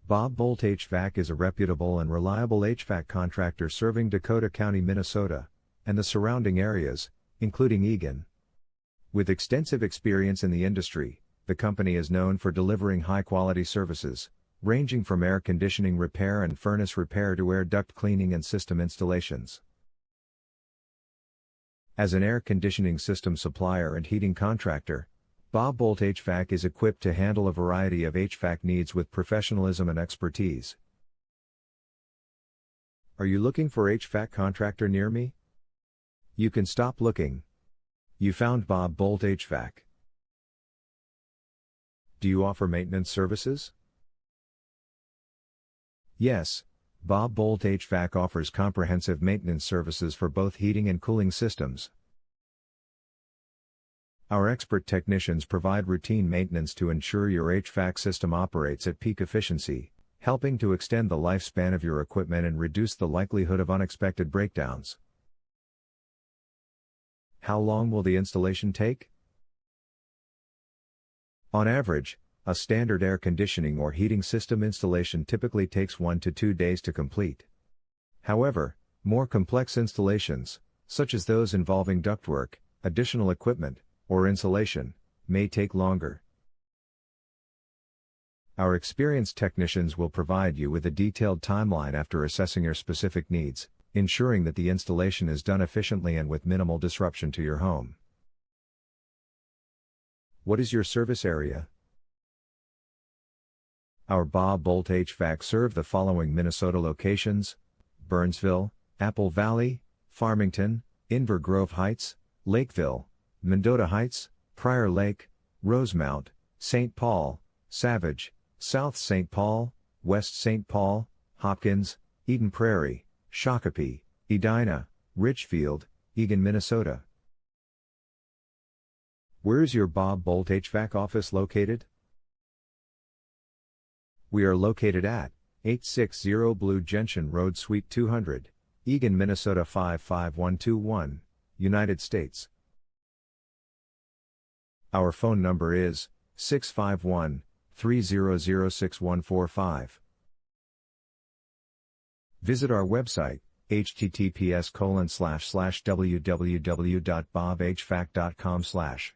Boldt HVAC is a reputable and reliable HVAC contractor serving Dakota County, Minnesota, and the surrounding areas, including Eagan. With extensive experience in the industry, the company is known for delivering high-quality services, ranging from air conditioning repair and furnace repair to air duct cleaning and system installations. As an air conditioning system supplier and heating contractor, Boldt HVAC is equipped to handle a variety of HVAC needs with professionalism and expertise. Are you looking for HVAC contractor near me? You can stop looking. You found Boldt HVAC. Do you offer maintenance services? Yes, Boldt HVAC offers comprehensive maintenance services for both heating and cooling systems. Our expert technicians provide routine maintenance to ensure your HVAC system operates at peak efficiency, helping to extend the lifespan of your equipment and reduce the likelihood of unexpected breakdowns. How long will the installation take? On average, a standard air conditioning or heating system installation typically takes 1 to 2 days to complete. However, more complex installations, such as those involving ductwork, additional equipment, or insulation, may take longer. Our experienced technicians will provide you with a detailed timeline after assessing your specific needs, ensuring that the installation is done efficiently and with minimal disruption to your home. What is your service area? Our Boldt HVAC serve the following Minnesota locations: Burnsville, Apple Valley, Farmington, Inver Grove Heights, Lakeville, Mendota Heights, Prior Lake, Rosemount, St. Paul, Savage, South St. Paul, West St. Paul, Hopkins, Eden Prairie, Shakopee, Edina, Richfield, Eagan, Minnesota. Where is your Boldt HVAC office located? We are located at 860 Blue Gentian Road, Suite 200, Eagan, Minnesota 55121, United States. Our phone number is 651-300-6145. Visit our website, https://www.bobhvac.com/.